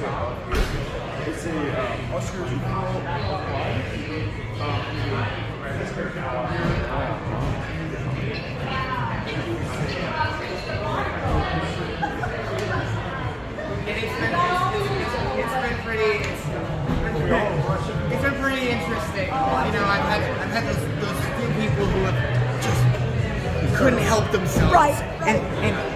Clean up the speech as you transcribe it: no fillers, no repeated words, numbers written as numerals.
also above here. It's a Oscar Juvenile line. It's been pretty interesting. You know, I've had those few people who have just couldn't help themselves. Right. And